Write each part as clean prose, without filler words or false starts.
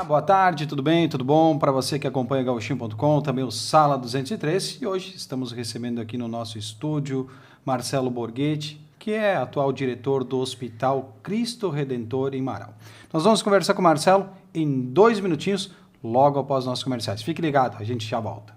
boa tarde, tudo bem? Tudo bom? Para você que acompanha Gauchinho.com, também o Sala 203. E hoje estamos recebendo aqui no nosso estúdio Marcelo Borghetti, que é atual diretor do Hospital Cristo Redentor em Marau. Nós vamos conversar com o Marcelo em 2 minutinhos, logo após nossos comerciais. Fique ligado, a gente já volta.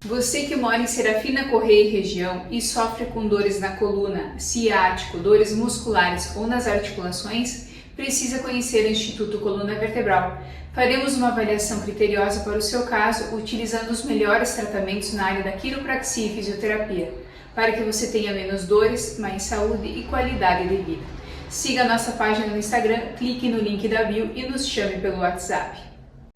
Você que mora em Serafina Correia e região e sofre com dores na coluna, ciático, dores musculares ou nas articulações, precisa conhecer o Instituto Coluna Vertebral. Faremos uma avaliação criteriosa para o seu caso, utilizando os melhores tratamentos na área da quiropraxia e fisioterapia, para que você tenha menos dores, mais saúde e qualidade de vida. Siga a nossa página no Instagram, clique no link da bio e nos chame pelo WhatsApp.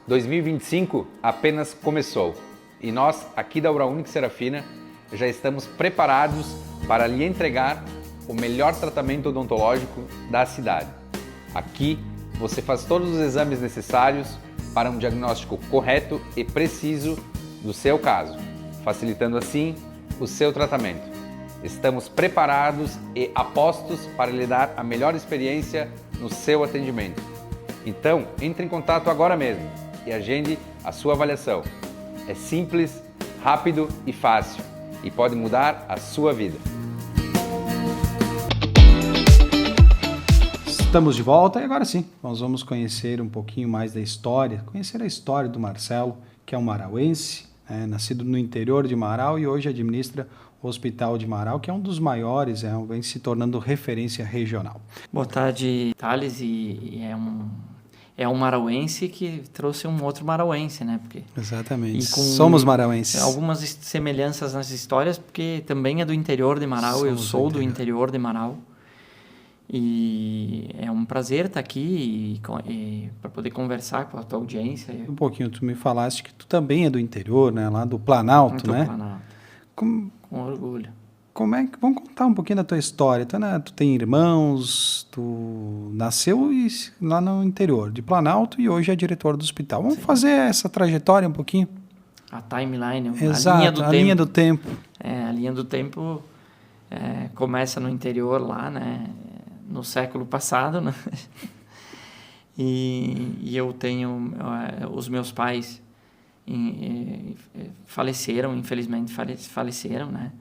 2025 apenas começou. E nós, aqui da Uraunic Serafina, já estamos preparados para lhe entregar o melhor tratamento odontológico da cidade. Aqui, você faz todos os exames necessários para um diagnóstico correto e preciso do seu caso, facilitando assim o seu tratamento. Estamos preparados e apostos para lhe dar a melhor experiência no seu atendimento. Então, entre em contato agora mesmo e agende a sua avaliação. É simples, rápido e fácil e pode mudar a sua vida. Estamos de volta e agora sim, nós vamos conhecer um pouquinho mais da história, conhecer a história do Marcelo, que é um marauense, nascido no interior de Marau e hoje administra o Hospital de Marau, que é um dos maiores, vem se tornando referência regional. Boa tarde, Thales, é um marauense que trouxe um outro marauense, né? Porque, exatamente, somos marauenses. Algumas semelhanças nas histórias, porque também é do interior de Marau, eu sou do interior de Marau. E é um prazer estar aqui para poder conversar com a tua audiência. Um pouquinho, tu me falaste que tu também é do interior, né? Lá do Planalto, né? Planalto. Com orgulho. Vamos contar um pouquinho da tua história. Tu tem irmãos, tu nasceu lá no interior de Planalto e hoje é diretor do hospital. Vamos fazer essa trajetória um pouquinho? A timeline, exato, a linha do tempo. A linha do tempo começa no interior lá, né? No século passado, né? E eu tenho... os meus pais faleceram, infelizmente faleceram, né?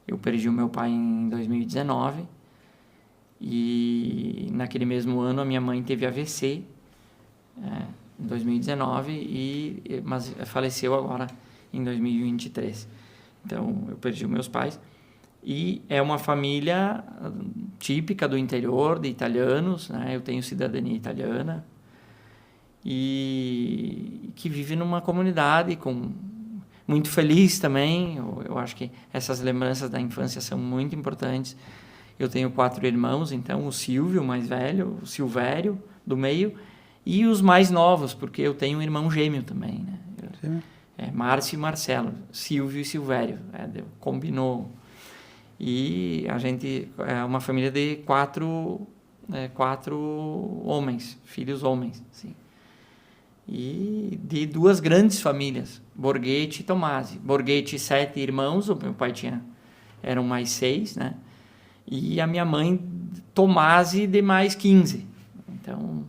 Eu perdi o meu pai em 2019 e naquele mesmo ano a minha mãe teve AVC, em 2019, mas faleceu agora em 2023. Então, eu perdi os meus pais. E é uma família típica do interior, de italianos, né? Eu tenho cidadania italiana e que vive numa comunidade muito feliz também. Eu acho que essas lembranças da infância são muito importantes. Eu tenho 4 irmãos, então o Silvio, o mais velho, o Silvério, do meio, e os mais novos, porque eu tenho um irmão gêmeo também, né? Márcio e Marcelo, Silvio e Silvério, combinou. E a gente é uma família de 4 homens, filhos homens, assim. E de 2 grandes famílias, Borghetti e Tomasi. Borghetti, 7 irmãos, o meu pai eram mais 6, né? E a minha mãe, Tomasi, de mais 15. Então,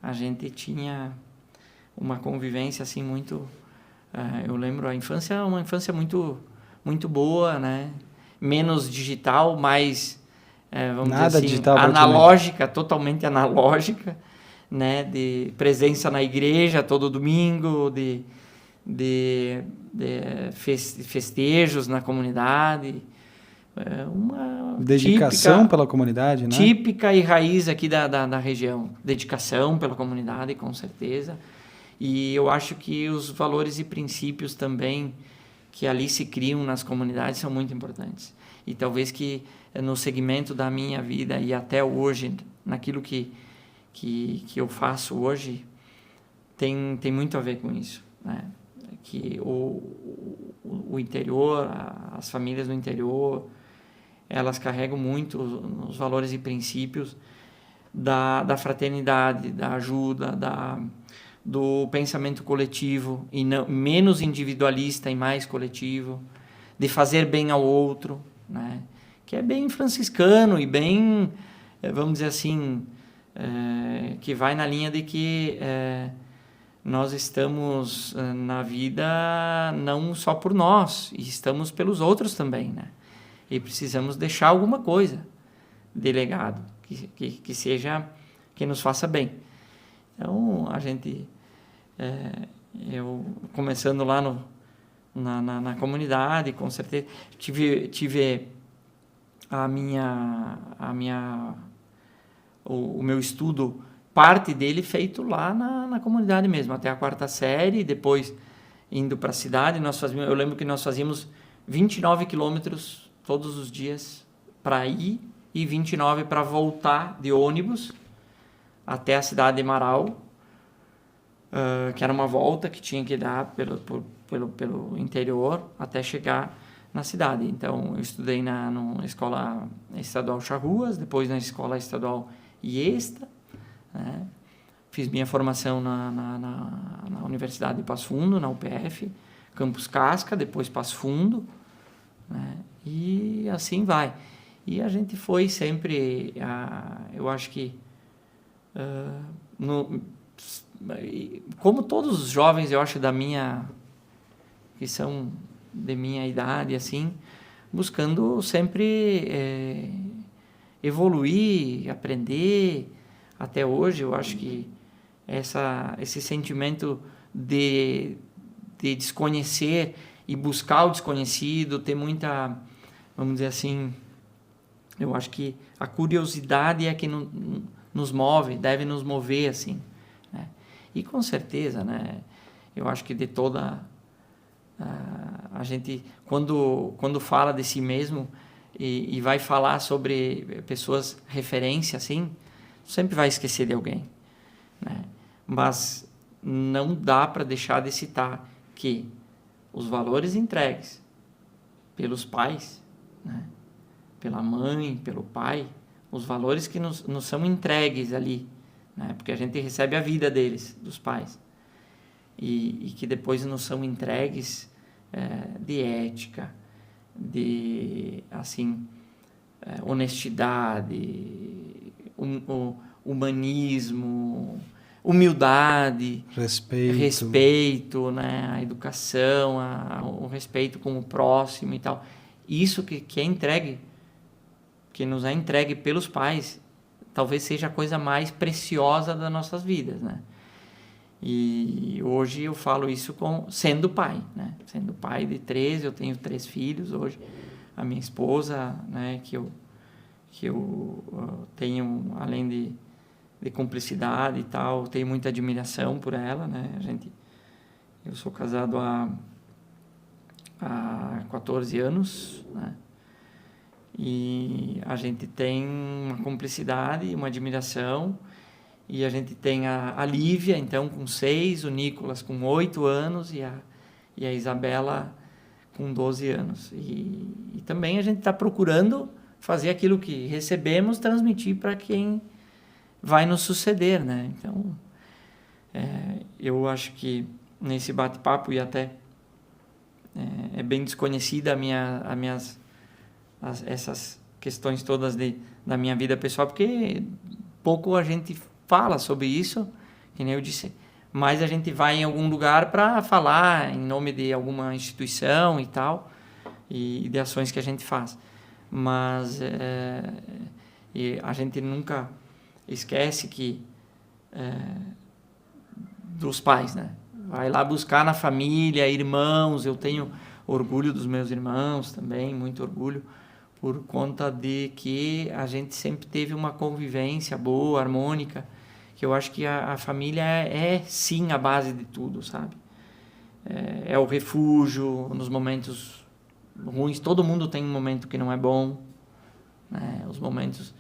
a gente tinha uma convivência, assim, muito... eu lembro a infância, uma infância muito, muito boa, né? Menos digital, mais, vamos Nada dizer assim, digital, analógica, totalmente analógica, né, de presença na igreja todo domingo, de festejos na comunidade, uma dedicação típica, pela comunidade, né? típica e raiz aqui da região, dedicação pela comunidade, com certeza, e eu acho que os valores e princípios também que ali se criam nas comunidades são muito importantes, e talvez que no segmento da minha vida e até hoje, naquilo que eu faço hoje, tem muito a ver com isso, né? Que o interior, as famílias do interior, elas carregam muito os valores e princípios da fraternidade, da ajuda, do pensamento coletivo, e não, menos individualista e mais coletivo, de fazer bem ao outro, né? Que é bem franciscano e bem, vamos dizer assim, que vai na linha de que nós estamos na vida não só por nós, e estamos pelos outros também, né? E precisamos deixar alguma coisa de legado, que seja, que nos faça bem. Então, a gente, eu começando lá na comunidade, com certeza, tive o meu estudo, parte dele feito lá na comunidade mesmo, até a 4ª série, depois indo para a cidade, eu lembro que nós fazíamos 29 quilômetros todos os dias para ir e 29 para voltar de ônibus até a cidade de Marau, que era uma volta que tinha que dar pelo interior até chegar na cidade. Então, eu estudei na Escola Estadual Charruas, depois na Escola Estadual Iesta, né? Fiz minha formação na Universidade de Passo Fundo, na UPF, Campus Casca, depois Passo Fundo, né? E assim vai. E a gente foi sempre, eu acho que, como todos os jovens, eu acho, que são de minha idade, assim, buscando sempre evoluir, aprender. Até hoje, eu acho que esse sentimento de desconhecer e buscar o desconhecido, ter muita, vamos dizer assim, eu acho que a curiosidade é que nos move, deve nos mover, assim, né? E com certeza, né, eu acho que de toda a gente, quando fala de si mesmo e vai falar sobre pessoas referência, assim, sempre vai esquecer de alguém, né? Mas não dá para deixar de citar que os valores entregues pelos pais, né, pela mãe, pelo pai, os valores que nos são entregues ali, né, porque a gente recebe a vida deles, dos pais, e que depois nos são entregues de ética, de, assim, honestidade, humanismo, humildade, respeito, né, a educação, o respeito com o próximo e tal. Isso que é entregue, que nos é entregue pelos pais, talvez seja a coisa mais preciosa das nossas vidas, né? E hoje eu falo isso sendo pai, né? Sendo pai de 3, eu tenho 3 filhos hoje. A minha esposa, né, que eu tenho, além de cumplicidade e tal, tenho muita admiração por ela, né? Eu sou casado há 14 anos, né? E a gente tem uma cumplicidade, uma admiração, e a gente tem a Lívia, então, com 6, o Nicolas com 8 anos e a Isabela com 12 anos. E também a gente está procurando fazer aquilo que recebemos, transmitir para quem vai nos suceder, né? Então, eu acho que nesse bate-papo, e até é bem desconhecida essas questões todas da minha vida pessoal, porque pouco a gente fala sobre isso, que nem eu disse, mas a gente vai em algum lugar para falar em nome de alguma instituição e tal, e de ações que a gente faz. Mas e a gente nunca esquece que dos pais, né? Vai lá buscar na família, irmãos. Eu tenho orgulho dos meus irmãos também, muito orgulho, por conta de que a gente sempre teve uma convivência boa, harmônica, que eu acho que a família sim a base de tudo, sabe? É o refúgio nos momentos ruins. Todo mundo tem um momento que não é bom, né? Os momentos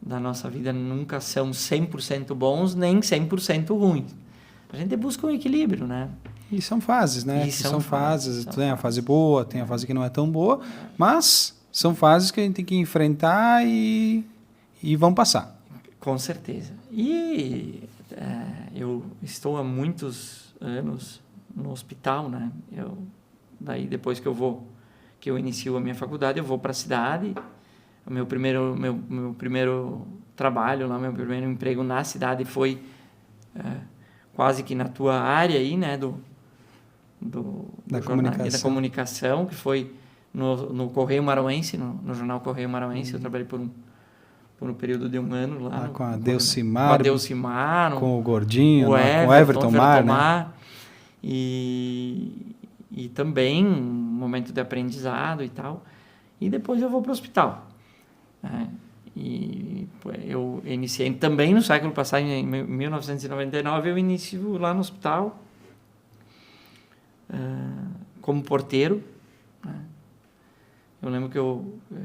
da nossa vida nunca são 100% bons, nem 100% ruins. A gente busca um equilíbrio, né? E são fases, né? E são fases. Tem a fase boa, tem a fase que não é tão boa, mas são fases que a gente tem que enfrentar e vão passar. Com certeza. E eu estou há muitos anos no hospital, né? Daí depois que eu inicio a minha faculdade, eu vou para a cidade. O meu primeiro trabalho lá, meu primeiro emprego na cidade foi quase que na tua área aí, né? Da comunicação, que foi no Correio Maranhense, no jornal Correio Maranhense. Eu trabalhei por um período de 1 ano lá. Com a Delcimar, com o Gordinho, com o Everton Mar, né? E também um momento de aprendizado e tal. E depois eu vou para o hospital, né? E eu iniciei também no século passado, em 1999, eu inicio lá no hospital como porteiro, né? Eu lembro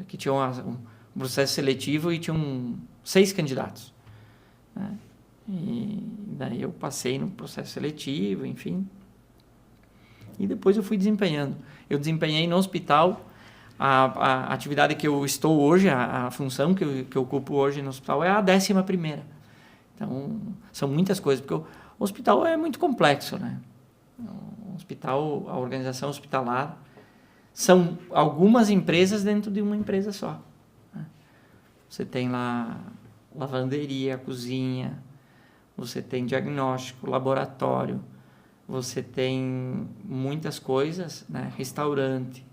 que tinha um processo seletivo e tinham 6 candidatos, né? E daí eu passei no processo seletivo, enfim. E depois eu fui desempenhando. Eu desempenhei no hospital a atividade que eu estou hoje, a função que eu ocupo hoje no hospital é a 11ª. Então, são muitas coisas, porque o hospital é muito complexo, né? O hospital, a organização hospitalar, são algumas empresas dentro de uma empresa só, né? Você tem lá lavanderia, cozinha, você tem diagnóstico, laboratório, você tem muitas coisas, né? Restaurante,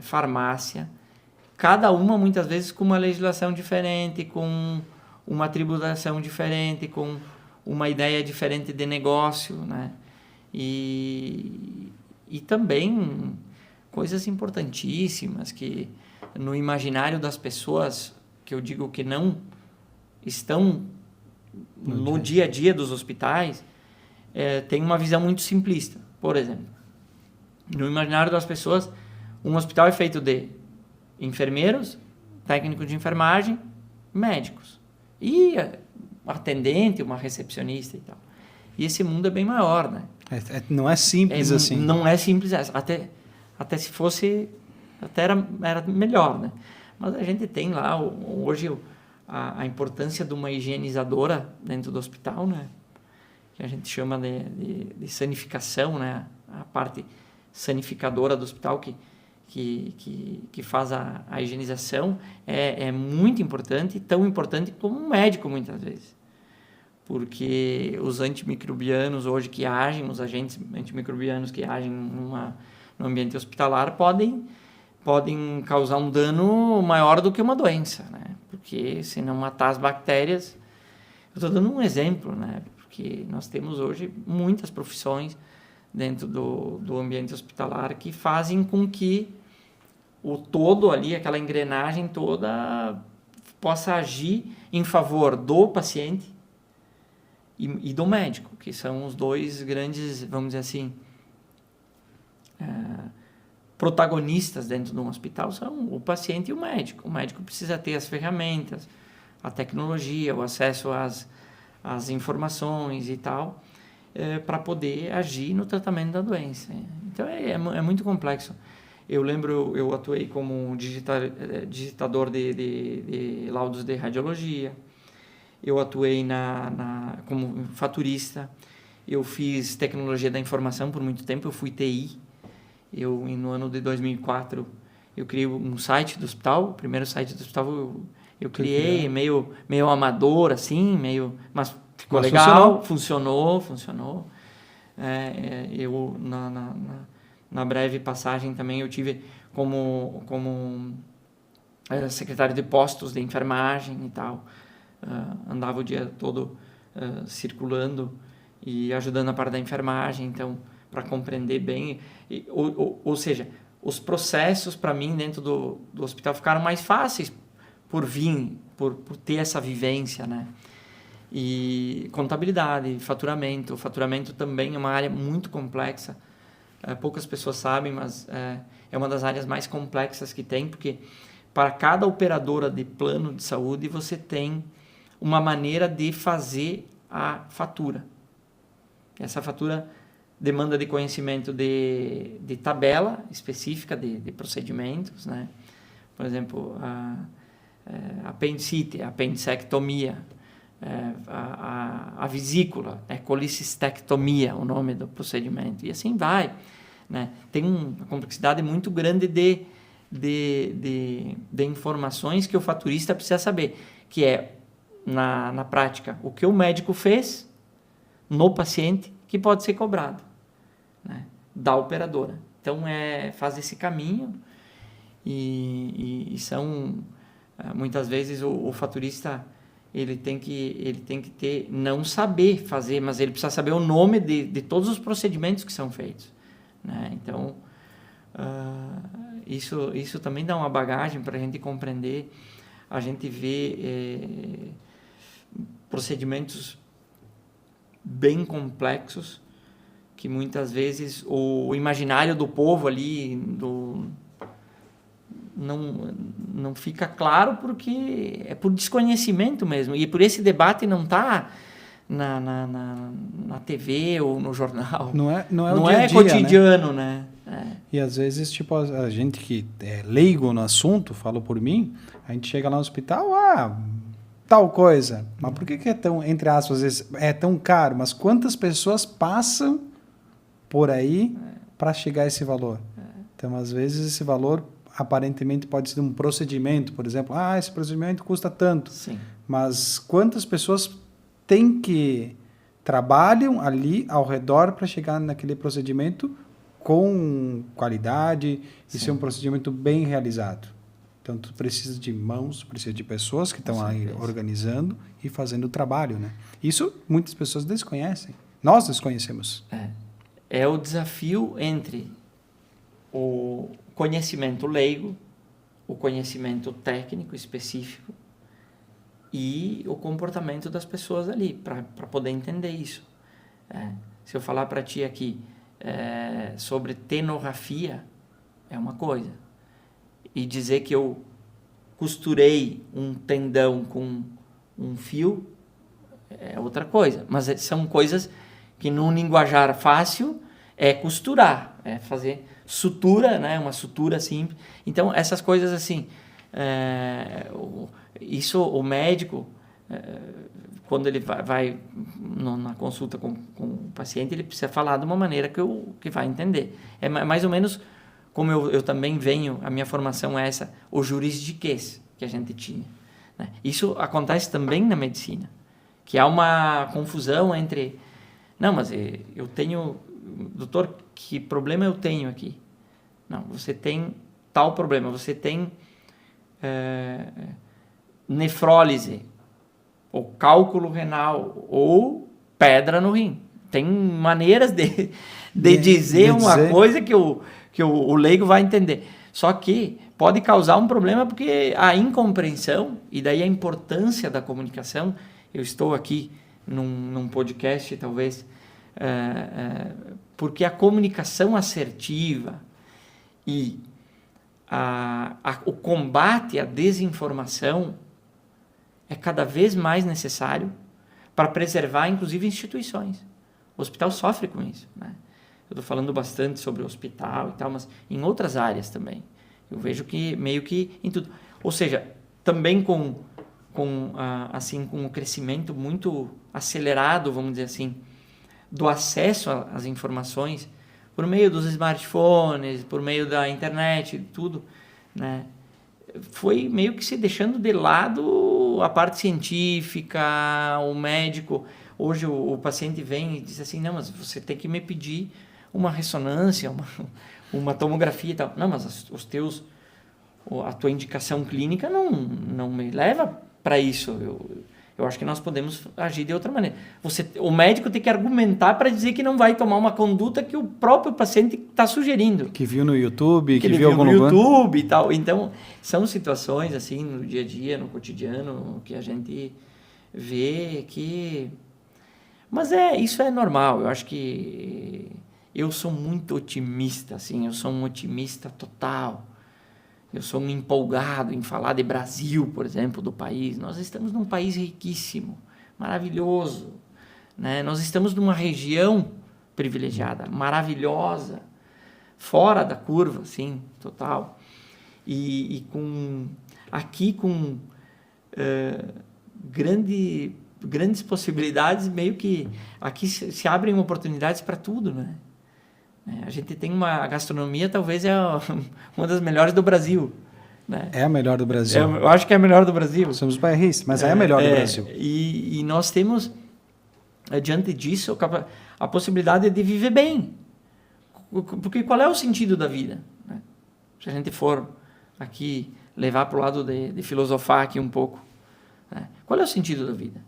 farmácia, cada uma muitas vezes com uma legislação diferente, com uma tributação diferente, com uma ideia diferente de negócio, né? E também coisas importantíssimas que no imaginário das pessoas, que eu digo que não estão no dia a dia dos hospitais, tem uma visão muito simplista. Por exemplo, no imaginário das pessoas, um hospital é feito de enfermeiros, técnicos de enfermagem, médicos e atendente, uma recepcionista e tal. E esse mundo é bem maior, né? Não é simples assim. Não é simples, até se fosse, até era melhor, né? Mas a gente tem lá hoje a importância de uma higienizadora dentro do hospital, né? Que a gente chama de sanificação, né? A parte sanificadora do hospital que faz a higienização é muito importante, tão importante como um médico muitas vezes. Porque os antimicrobianos hoje que agem, os agentes antimicrobianos que agem no ambiente hospitalar podem causar um dano maior do que uma doença, né? Porque se não matar as bactérias... Eu estou dando um exemplo, né? Porque nós temos hoje muitas profissões dentro do ambiente hospitalar que fazem com que o todo ali, aquela engrenagem toda, possa agir em favor do paciente e do médico, que são os dois grandes, vamos dizer assim, protagonistas dentro de um hospital, são o paciente e o médico. O médico precisa ter as ferramentas, a tecnologia, o acesso às informações e tal, para poder agir no tratamento da doença. Então é muito complexo. Eu lembro, eu atuei como digitador de laudos de radiologia, eu atuei como faturista, eu fiz tecnologia da informação por muito tempo, eu fui TI. No ano de 2004, eu criei um site do hospital, o primeiro site do hospital eu criei, meio amador, assim, mas ficou legal, funcionou. Eu, na breve passagem também, eu tive como secretário de postos de enfermagem e tal. Andava o dia todo circulando e ajudando a parte da enfermagem, então, para compreender bem. Ou seja, os processos, para mim, dentro do hospital ficaram mais fáceis por ter essa vivência, né? E contabilidade, faturamento. O faturamento também é uma área muito complexa. Poucas pessoas sabem, mas é uma das áreas mais complexas que tem, porque para cada operadora de plano de saúde você tem uma maneira de fazer a fatura. Essa fatura demanda de conhecimento de tabela específica de procedimentos, né? Por exemplo, apendicite, apendicectomia, a vesícula, colicistectomia, o nome do procedimento, e assim vai, né? Tem uma complexidade muito grande de informações que o faturista precisa saber, que é, na prática, o que o médico fez no paciente que pode ser cobrado, né, da operadora. Então, faz esse caminho e são, muitas vezes, o faturista ele tem que não saber fazer, mas ele precisa saber o nome de todos os procedimentos que são feitos, né? Então, isso também dá uma bagagem para a gente compreender. A gente vê procedimentos bem complexos que muitas vezes o imaginário do povo ali não fica claro, porque é por desconhecimento mesmo, e por esse debate não está na TV ou no jornal. Não é não dia a é dia, cotidiano, né? E às vezes, tipo, a gente que é leigo no assunto, falo por mim, a gente chega lá no hospital, tal coisa. Mas por que é tão, entre aspas, às vezes, é tão caro? Mas quantas pessoas passam por aí para chegar a esse valor? Então, às vezes, esse valor aparentemente pode ser um procedimento, por exemplo. Esse procedimento custa tanto. Sim. Mas quantas pessoas trabalham ali ao redor para chegar naquele procedimento com qualidade e ser um procedimento bem realizado? Então, tu precisa de mãos, precisa de pessoas que estão aí organizando e fazendo o trabalho, né? Isso muitas pessoas desconhecem. Nós desconhecemos. É o desafio entre o conhecimento leigo, o conhecimento técnico específico e o comportamento das pessoas ali, para poder entender isso. Se eu falar para ti aqui sobre tenografia, é uma coisa. E dizer que eu costurei um tendão com um fio é outra coisa. Mas são coisas que, num linguajar fácil, é costurar, é fazer sutura, né? Uma sutura simples. Então, essas coisas assim, isso o médico, quando ele vai na consulta com o paciente, ele precisa falar de uma maneira que vai entender. É mais ou menos como eu também venho, a minha formação é essa, o juridiquês que a gente tinha, né? Isso acontece também na medicina, que há uma confusão entre, não, mas eu tenho, doutor, que problema eu tenho aqui? Não, você tem tal problema, você tem nefrólise, ou cálculo renal, ou pedra no rim. Tem maneiras de dizer uma coisa que o leigo vai entender. Só que pode causar um problema, porque a incompreensão, e daí a importância da comunicação. Eu estou aqui num podcast, talvez, porque a comunicação assertiva e o combate à desinformação é cada vez mais necessário para preservar, inclusive, instituições. O hospital sofre com isso, né? Eu estou falando bastante sobre o hospital e tal, mas em outras áreas também. Eu vejo que meio que em tudo. Ou seja, também com o crescimento muito acelerado, vamos dizer assim, do acesso às informações, por meio dos smartphones, por meio da internet, tudo, né? Foi meio que se deixando de lado a parte científica, o médico. Hoje o paciente vem e diz assim, não, mas você tem que me pedir uma ressonância, uma tomografia e tal. Não, mas a tua indicação clínica não me leva para isso. Eu acho que nós podemos agir de outra maneira. O médico tem que argumentar para dizer que não vai tomar uma conduta que o próprio paciente está sugerindo. Que viu no YouTube, que ele viu viu algum no lugar. YouTube e tal. Então, são situações assim no dia a dia, no cotidiano, que a gente vê que... Mas isso é normal. Eu acho que eu sou muito otimista, assim. Eu sou um otimista total. Eu sou um empolgado em falar de Brasil, por exemplo, do país. Nós estamos num país riquíssimo, maravilhoso, né? Nós estamos numa região privilegiada, maravilhosa, fora da curva, assim, total. E aqui com grandes possibilidades, meio que aqui se abrem oportunidades para tudo, né? A gente tem uma gastronomia, talvez é uma das melhores do Brasil, né? É a melhor do Brasil. Eu acho que é a melhor do Brasil. Somos bairristas, mas é a melhor do Brasil. E nós temos, diante disso, a possibilidade de viver bem. Porque qual é o sentido da vida, né? Se a gente for aqui levar para o lado de filosofar aqui um pouco, né? Qual é o sentido da vida?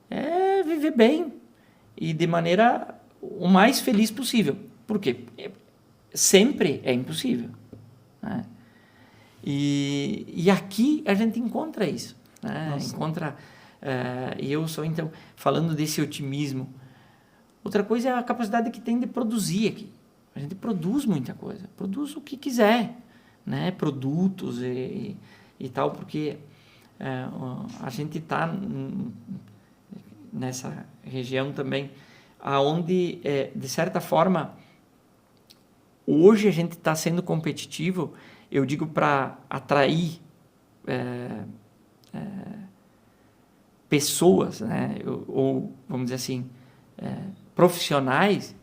É viver bem e de maneira o mais feliz possível. Por quê? Sempre é impossível, né? E aqui a gente encontra isso, né? Encontra, e eu sou, então, falando desse otimismo. Outra coisa é a capacidade que tem de produzir aqui. A gente produz muita coisa, produz o que quiser, né? Produtos e tal, porque a gente está nessa região também, aonde, de certa forma, hoje a gente está sendo competitivo, eu digo, para atrair pessoas, né? Ou, vamos dizer assim, profissionais,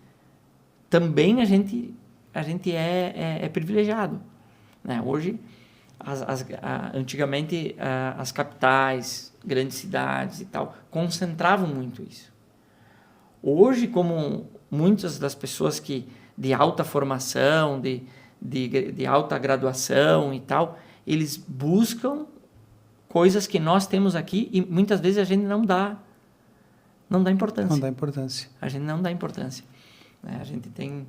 também a gente é privilegiado, né? Hoje, antigamente, as capitais, grandes cidades e tal, concentravam muito isso. Hoje, como muitas das pessoas de alta formação, de alta graduação e tal, eles buscam coisas que nós temos aqui e muitas vezes a gente não dá importância. Não dá importância. A gente não dá importância. A gente tem...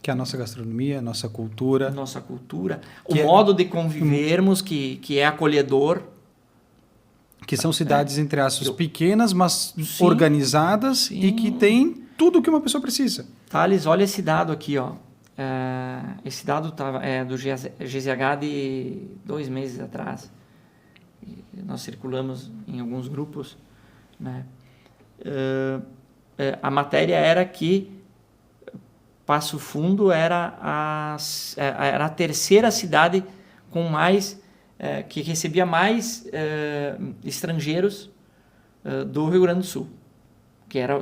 Que é a nossa gastronomia, a nossa cultura. Nossa cultura. O modo de convivermos que é acolhedor. Que são cidades, entre aspas, pequenas, mas Sim. organizadas e que tem tudo o que uma pessoa precisa. Thales, olha esse dado aqui, ó. Esse dado é do GZH de 2 meses atrás. Nós circulamos em alguns grupos, né? A matéria era que Passo Fundo era a terceira cidade com mais que recebia mais estrangeiros do Rio Grande do Sul,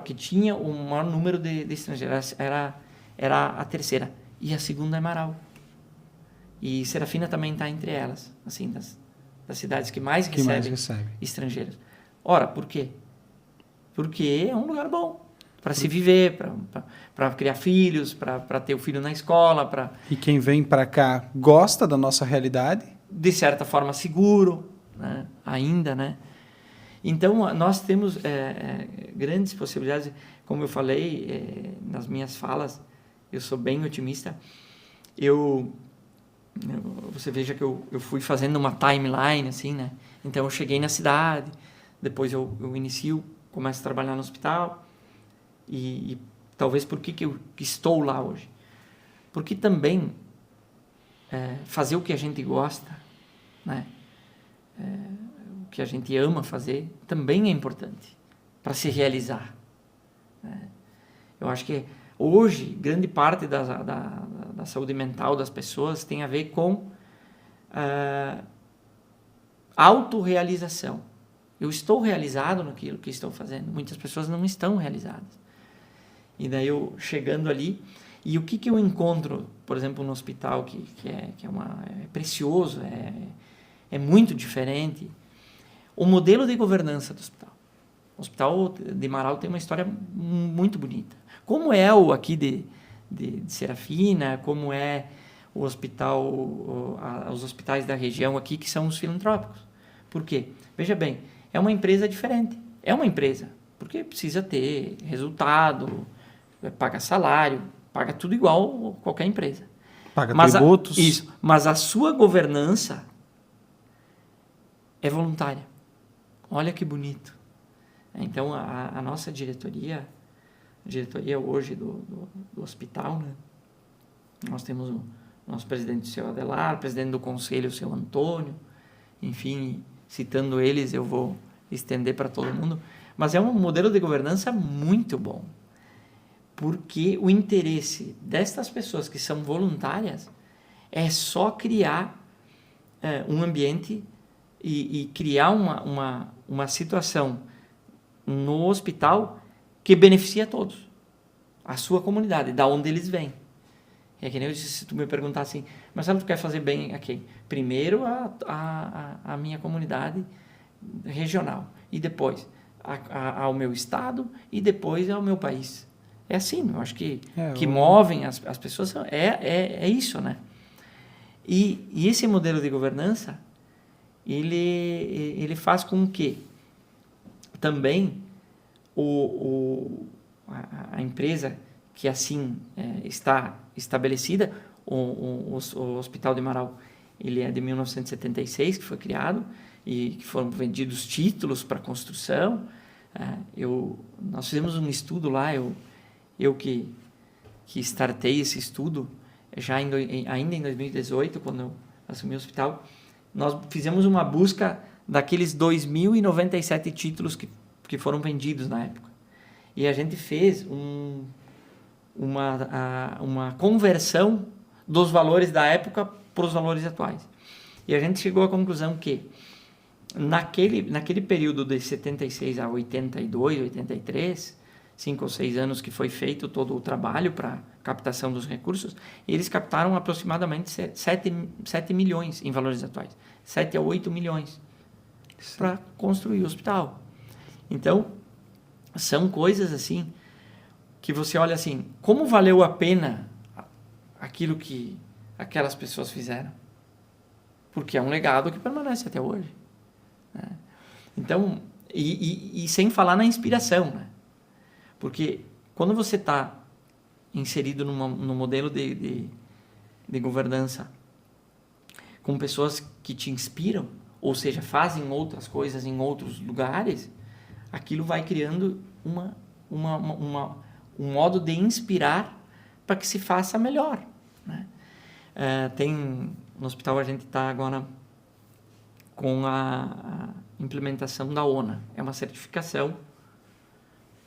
que tinha o maior número de estrangeiros. Era a terceira. E a segunda é Marau. E Serafina também está entre elas, assim, das cidades que mais recebem estrangeiros. Ora, por quê? Porque é um lugar bom para se viver, para criar filhos, para ter o filho na escola. E quem vem para cá gosta da nossa realidade? De certa forma, seguro, né? Ainda, né? Então, nós temos grandes possibilidades. Como eu falei nas minhas falas, eu sou bem otimista. Você veja que eu fui fazendo uma timeline, assim, né? Então, eu cheguei na cidade, depois eu começo a trabalhar no hospital, e talvez por que eu estou lá hoje? Porque também fazer o que a gente gosta, né? O que a gente ama fazer, também é importante para se realizar, né? Eu acho que hoje, grande parte da saúde mental das pessoas tem a ver com autorrealização. Eu estou realizado naquilo que estou fazendo. Muitas pessoas não estão realizadas. E daí eu chegando ali, e o que eu encontro, por exemplo, no hospital, que é precioso, é muito diferente, o modelo de governança do hospital. O Hospital de Marau tem uma história muito bonita. Como é o aqui de Serafina, como é o hospital, os hospitais da região aqui, que são os filantrópicos. Por quê? Veja bem, é uma empresa diferente. é uma empresa, porque precisa ter resultado, paga salário, paga tudo igual a qualquer empresa. Paga tributos. Mas a sua governança é voluntária. Olha que bonito. Então, a nossa diretoria hoje do hospital, né? Nós temos o nosso presidente, o seu Adelar, presidente do conselho, o seu Antônio, enfim, citando eles, eu vou estender para todo mundo, mas é um modelo de governança muito bom, porque o interesse destas pessoas que são voluntárias é só criar um ambiente e criar uma situação no hospital que beneficia a todos, a sua comunidade, da onde eles vêm. É que nem eu disse, se tu me perguntar assim, Marcelo, tu quer fazer bem a quem? Primeiro a minha comunidade regional, e depois ao meu estado, e depois ao meu país. É assim, eu acho que movem as pessoas, é isso, né? E esse modelo de governança, ele faz com que também a empresa que assim está estabelecida, o Hospital de Marau, ele é de 1976 que foi criado e que foram vendidos títulos para construção. Nós fizemos um estudo lá, eu que startei esse estudo já ainda em 2018, quando eu assumi o hospital. Nós fizemos uma busca daqueles 2.097 títulos que foram vendidos na época. E a gente fez uma conversão dos valores da época para os valores atuais. E a gente chegou à conclusão que naquele período de 76 a 82, 83, 5 ou 6 anos que foi feito todo o trabalho para captação dos recursos, eles captaram aproximadamente 7 milhões em valores atuais. 7 a 8 milhões para construir o hospital. Então, são coisas assim que você olha assim, como valeu a pena aquilo que aquelas pessoas fizeram? Porque é um legado que permanece até hoje, né? Então, e sem falar na inspiração, né? Porque quando você está inserido num modelo de governança com pessoas que te inspiram, ou seja, fazem outras coisas em outros lugares, aquilo vai criando um modo de inspirar para que se faça melhor, né? No hospital a gente está agora com a implementação da ONA. É uma certificação,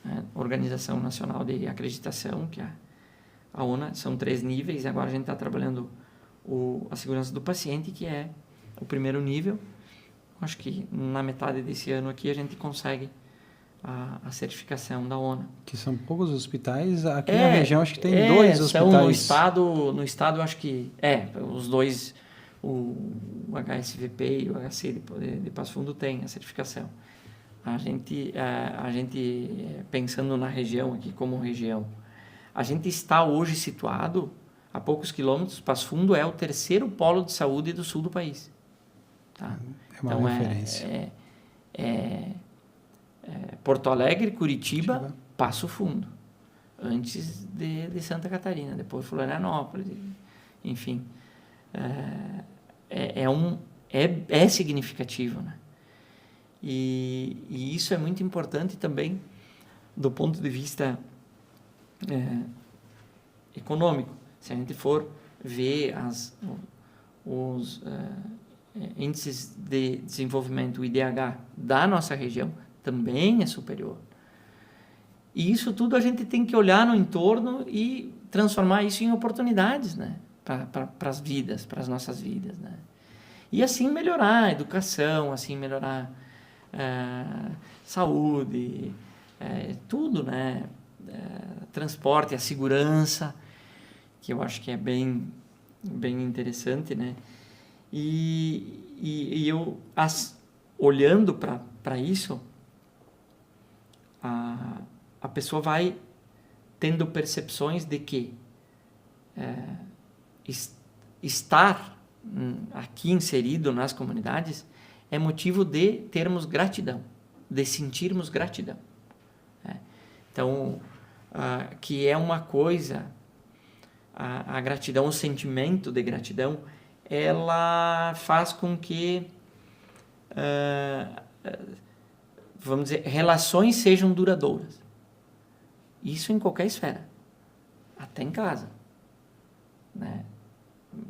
né? Organização Nacional de Acreditação, que a ONA, são 3 níveis, e agora a gente está trabalhando a segurança do paciente, que é o primeiro nível. Acho que na metade desse ano aqui a gente consegue a certificação da ONA. Que são poucos hospitais, aqui na região acho que tem 2 hospitais. No estado acho que os 2, o HSVP e o HC de Passo Fundo tem a certificação. A gente pensando na região aqui como região, a gente está hoje situado a poucos quilômetros. Passo Fundo é o 3º polo de saúde do sul do país. Tá? É uma referência. Porto Alegre, Curitiba, Passo Fundo. Antes de Santa Catarina, depois Florianópolis, enfim. É significativo, né? E isso é muito importante também do ponto de vista econômico. Se a gente for ver os índices de desenvolvimento, o IDH da nossa região, também é superior. E isso tudo a gente tem que olhar no entorno e transformar isso em oportunidades, né? Para as vidas, para as nossas vidas, né? E assim melhorar a educação, assim melhorar saúde, tudo, né? Transporte, a segurança, que eu acho que é bem interessante, né? E eu, olhando para isso, a pessoa vai tendo percepções de que estar aqui inserido nas comunidades é motivo de termos gratidão. de sentirmos gratidão. Né? Então, que é uma coisa, a gratidão, o sentimento de gratidão, ela faz com que, vamos dizer, relações sejam duradouras. Isso em qualquer esfera, até em casa, né?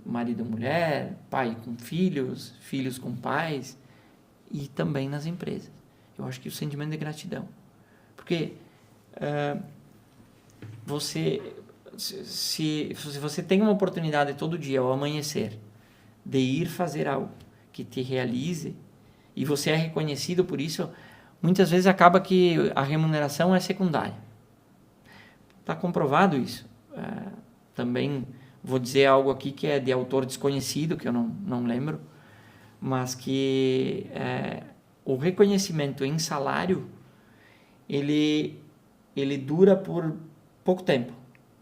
Marido e mulher, pai com filhos, filhos com pais, e também nas empresas. Eu acho que o sentimento de gratidão, porque se você tem uma oportunidade todo dia ao amanhecer de ir fazer algo que te realize e você é reconhecido por isso, muitas vezes acaba que a remuneração é secundária. Está comprovado isso. Também vou dizer algo aqui que é de autor desconhecido, que eu não lembro, mas que o reconhecimento em salário, ele dura por pouco tempo,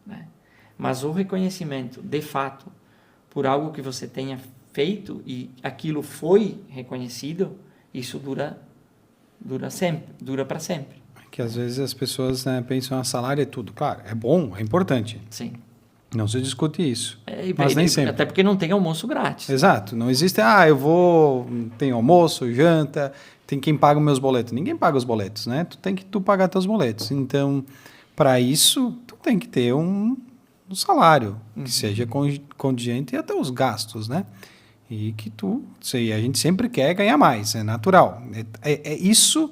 né? Mas o reconhecimento, de fato, por algo que você tenha feito e aquilo foi reconhecido, isso dura sempre, dura para sempre. Que às vezes as pessoas, né, pensam que salário é tudo. Claro, é bom, é importante. Sim. Não se discute isso. Mas nem sempre. Até porque não tem almoço grátis. Exato. Não existe, tem almoço, janta, tem quem paga os meus boletos. Ninguém paga os boletos, né? Tu tem que pagar teus boletos. Então, para isso, tu tem que ter um salário que seja condigente até os gastos, né? E que a gente sempre quer ganhar mais, é natural. Isso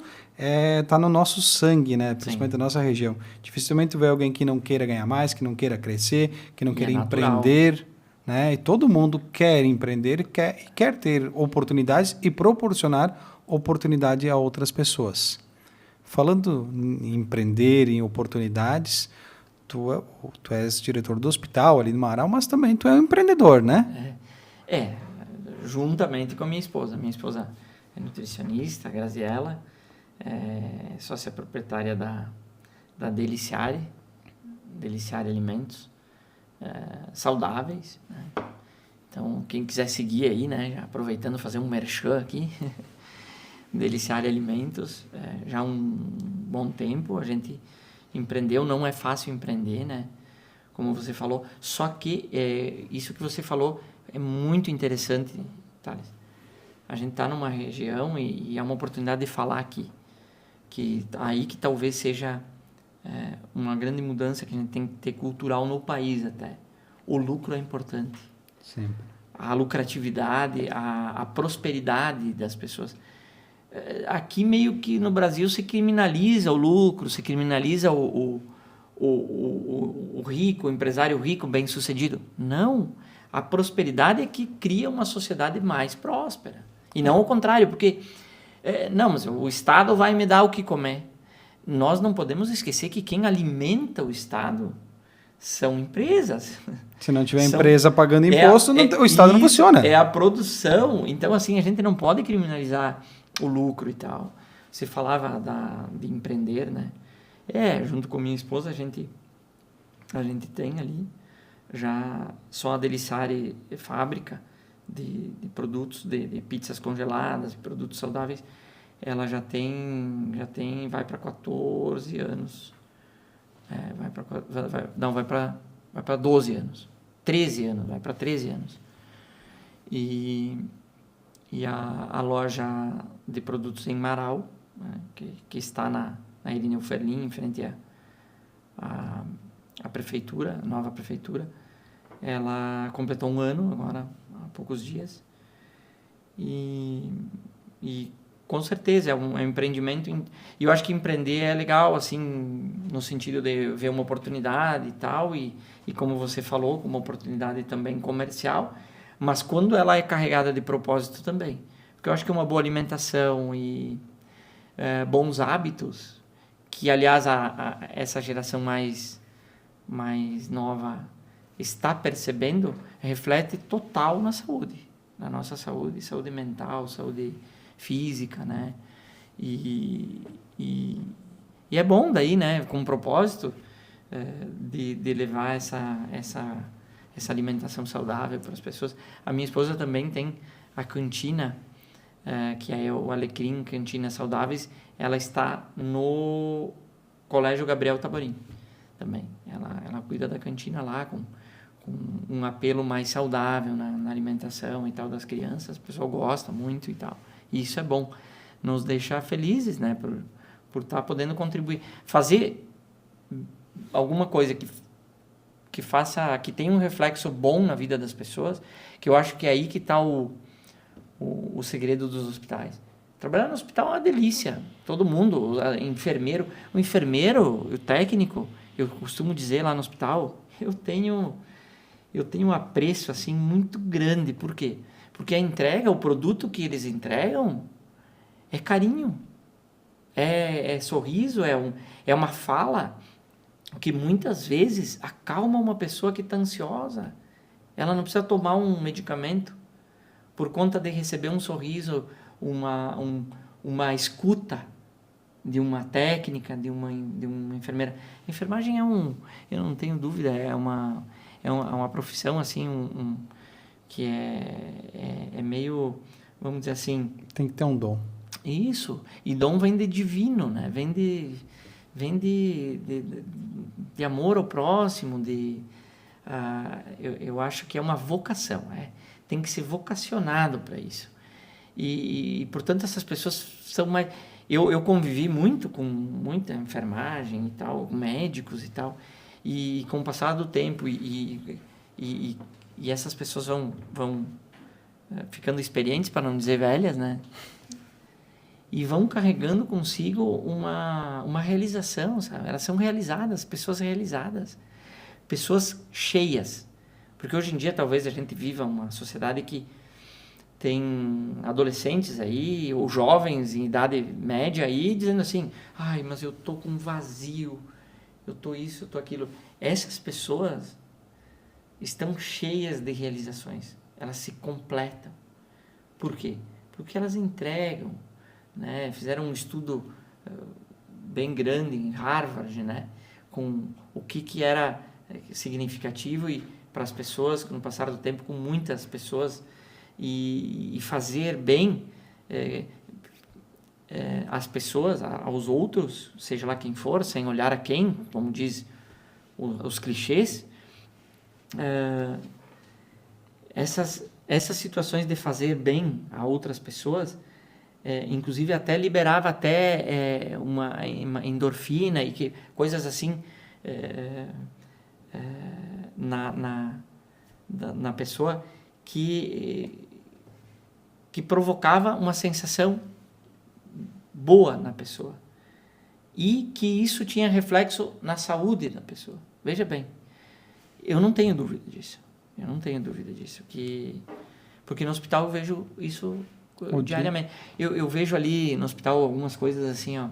tá no nosso sangue, né? Principalmente na nossa região. Dificilmente vê alguém que não queira ganhar mais, que não queira crescer, que não queira empreender, né? E todo mundo quer empreender e quer ter oportunidades e proporcionar oportunidade a outras pessoas. Falando em empreender, em oportunidades, tu és diretor do hospital ali no Marau, mas também tu é um empreendedor, né? Juntamente com a minha esposa. Minha esposa é nutricionista, a Graziella, é sócia proprietária da Deliciare Alimentos Saudáveis, né? Então, quem quiser seguir aí, né, já aproveitando fazer um merchan aqui, Deliciare Alimentos, já há um bom tempo a gente empreendeu, não é fácil empreender, né? Como você falou, só que isso que você falou é muito interessante, Thales. A gente está numa região e é uma oportunidade de falar aqui, que aí que talvez seja uma grande mudança que a gente tem que ter cultural no país até. O lucro é importante. Sempre. A lucratividade, a prosperidade das pessoas. Aqui meio que no Brasil se criminaliza o lucro, se criminaliza o rico, o empresário rico, bem-sucedido. Não. A prosperidade é que cria uma sociedade mais próspera. E não o contrário, porque mas o Estado vai me dar o que comer. Nós não podemos esquecer que quem alimenta o Estado são empresas. Se não tiver empresa pagando imposto, o Estado não funciona. É a produção. Então, assim, a gente não pode criminalizar o lucro e tal. Você falava de empreender, né? Junto com minha esposa, a gente tem ali já só a Deliciare fábrica de produtos, de pizzas congeladas, produtos saudáveis. Ela vai para 14 anos. Vai para 12 anos. 13 anos, vai para 13 anos. E a loja de produtos em Marau, né, que está na Irineu Ferlin, em frente à prefeitura, a nova prefeitura, ela completou um ano agora, há poucos dias. E com certeza é um empreendimento. E eu acho que empreender é legal, assim, no sentido de ver uma oportunidade e tal, e como você falou, como uma oportunidade também comercial, mas quando ela é carregada de propósito também. Porque eu acho que uma boa alimentação e bons hábitos, que aliás essa geração mais nova está percebendo, reflete total na saúde, na nossa saúde mental, saúde física, né? E é bom daí, né, com um propósito de levar essa alimentação saudável para as pessoas. A minha esposa também tem a cantina que é o Alecrim Cantinas Saudáveis, ela está no Colégio Gabriel Taborim também. Ela cuida da cantina lá com um apelo mais saudável na alimentação e tal das crianças. O pessoal gosta muito e tal. E isso é bom. Nos deixar felizes, né? Por estar podendo contribuir. Fazer alguma coisa que tenha um reflexo bom na vida das pessoas, que eu acho que é aí que está o segredo dos hospitais. Trabalhar no hospital é uma delícia. Todo mundo, o enfermeiro, o técnico, eu costumo dizer lá no hospital, eu tenho um apreço assim muito grande. Por quê? Porque a entrega, o produto que eles entregam é carinho, é sorriso, é uma fala que muitas vezes acalma uma pessoa que está ansiosa. Ela não precisa tomar um medicamento por conta de receber um sorriso, uma escuta de uma técnica, de uma enfermeira. A enfermagem eu não tenho dúvida, é uma profissão assim, que é meio, vamos dizer assim... Tem que ter um dom. Isso, e dom vem de divino, né? Vem de amor ao próximo, eu acho que é uma vocação, tem que ser vocacionado para isso. E, portanto, essas pessoas são mais... Eu convivi muito com muita enfermagem e tal, médicos e tal, e com o passar do tempo, e essas pessoas vão ficando experientes, para não dizer velhas, né? E vão carregando consigo uma realização, sabe? Elas são realizadas, pessoas cheias. Porque hoje em dia talvez a gente viva uma sociedade que tem adolescentes aí, ou jovens em idade média aí, dizendo assim, ai, mas eu tô com um vazio, eu tô isso, eu tô aquilo. Essas pessoas estão cheias de realizações, elas se completam. Por quê? Porque elas entregam, né? Fizeram um estudo bem grande em Harvard, né? Com o que era significativo e para as pessoas, no passar do tempo, com muitas pessoas, e fazer bem às pessoas, aos outros, seja lá quem for, sem olhar a quem, como diz os clichês. Essas situações de fazer bem a outras pessoas, inclusive até liberava uma endorfina e coisas assim na pessoa que provocava uma sensação boa na pessoa e que isso tinha reflexo na saúde da pessoa. Veja bem, eu não tenho dúvida disso. Porque no hospital eu vejo isso diariamente. Eu vejo ali no hospital algumas coisas assim, ó,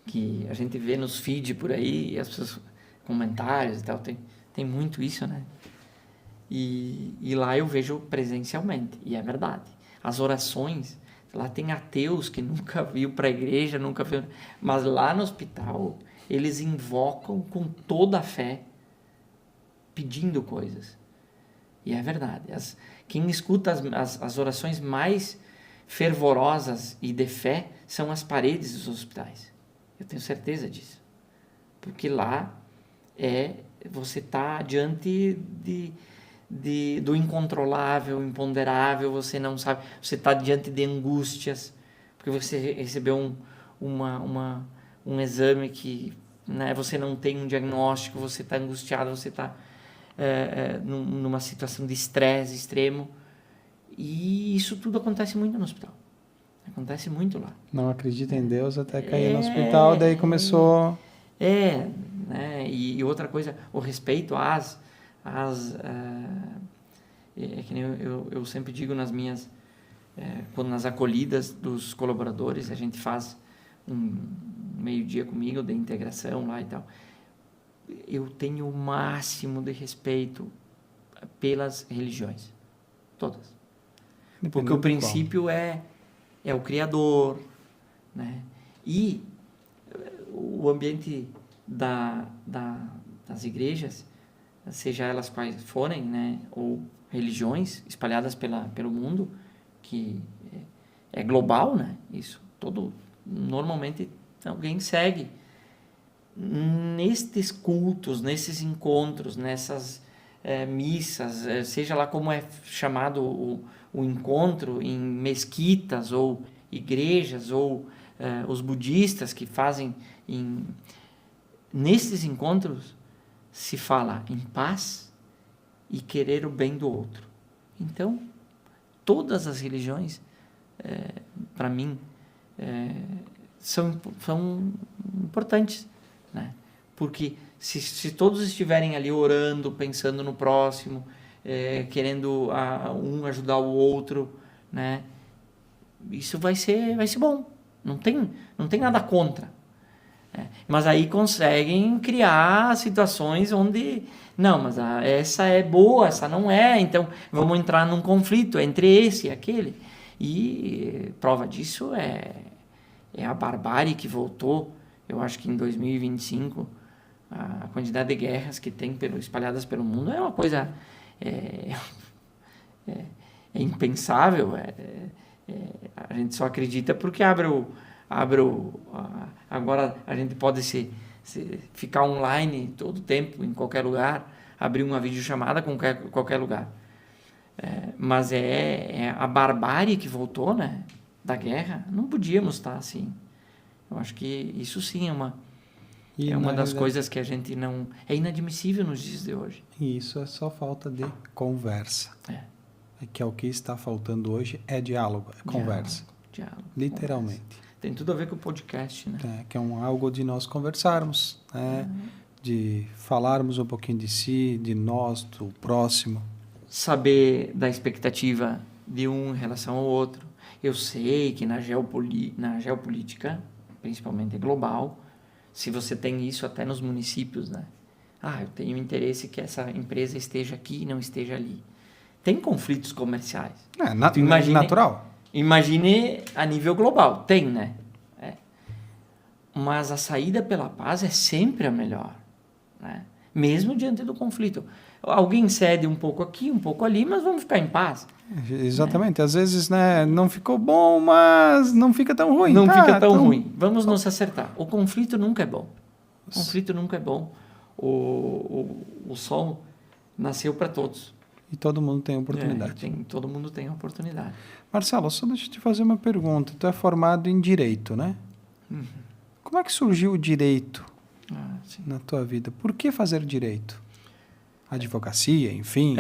que a gente vê nos feed por aí, as pessoas, comentários e tal, tem muito isso, né? E lá eu vejo presencialmente, e é verdade. As orações, lá tem ateus que nunca viu para a igreja, nunca viu, mas lá no hospital eles invocam com toda a fé, pedindo coisas. E é verdade. Quem escuta as orações mais fervorosas e de fé são as paredes dos hospitais. Eu tenho certeza disso. Porque lá você está diante do incontrolável, imponderável, você não sabe, você está diante de angústias, porque você recebeu um exame que, né, você não tem um diagnóstico, você está angustiado, você está numa situação de estresse extremo, e isso tudo acontece muito no hospital. Acontece muito lá. Não acredita em Deus até cair no hospital, daí começou... né? E outra coisa, o respeito que nem eu sempre digo quando nas acolhidas dos colaboradores, a gente faz um meio-dia comigo de integração lá e tal, eu tenho o máximo de respeito pelas religiões, todas. Porque o princípio é o Criador, né? E o ambiente das igrejas, seja elas quais forem, né, ou religiões espalhadas pelo mundo, que é global, né? Isso normalmente alguém segue. Nestes cultos, nesses encontros, nessas missas, seja lá como é chamado o encontro em mesquitas ou igrejas, ou os budistas que fazem nesses encontros se fala em paz e querer o bem do outro. Então, todas as religiões, para mim, são importantes, né? Porque se todos estiverem ali orando, pensando no próximo, querendo um ajudar o outro, né? Isso vai ser bom. Não tem nada contra. Mas aí conseguem criar situações onde... Não, mas essa é boa, essa não é. Então, vamos entrar num conflito entre esse e aquele. E prova disso é a barbárie que voltou. Eu acho que em 2025, a quantidade de guerras que tem espalhadas pelo mundo é uma coisa impensável. A gente só acredita porque agora a gente pode ficar online todo tempo, em qualquer lugar, abrir uma videochamada com qualquer lugar. Mas a barbárie que voltou, né, da guerra. Não podíamos estar assim. Eu acho que isso sim é uma das coisas que a gente não... É inadmissível nos dias de hoje. E isso é só falta de conversa. Que é o que está faltando hoje, é diálogo, é conversa. Diálogo, literalmente. Conversa. Tem tudo a ver com o podcast, né? Que é algo de nós conversarmos, né? De falarmos um pouquinho de si, de nós, do próximo. Saber da expectativa de um em relação ao outro. Eu sei que na geopolítica, principalmente global, se você tem isso até nos municípios, né? Eu tenho interesse que essa empresa esteja aqui e não esteja ali. Tem conflitos comerciais. Natural. Imagine a nível global. Tem, né? Mas a saída pela paz é sempre a melhor, né? Mesmo diante do conflito. Alguém cede um pouco aqui, um pouco ali, mas vamos ficar em paz. Exatamente. Às vezes, né, não ficou bom, mas não fica tão ruim. Não fica tão ruim. Vamos nos acertar. O conflito nunca é bom. O conflito nunca é bom. O sol nasceu para todos. E todo mundo tem oportunidade. Todo mundo tem oportunidade. Marcelo, só deixa eu te fazer uma pergunta. Tu é formado em Direito, né? Uhum. Como é que surgiu o Direito na tua vida? Por que fazer Direito? Advocacia, enfim.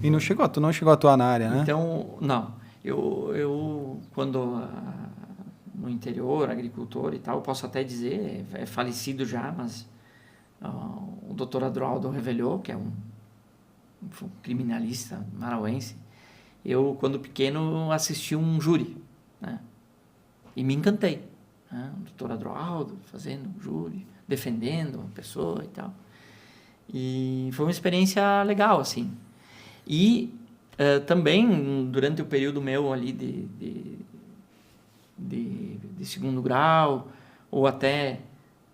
E tu não chegou a atuar na área, né? Então, não. Eu quando no interior, agricultor e tal, posso até dizer, é falecido já, mas o doutor Adroaldo Revelhou, que é um criminalista marauense, eu, quando pequeno, assisti um júri, né? E me encantei, né? O doutor Adroaldo fazendo um júri, defendendo uma pessoa e tal. E foi uma experiência legal, assim. E também, durante o período meu ali de segundo grau, ou até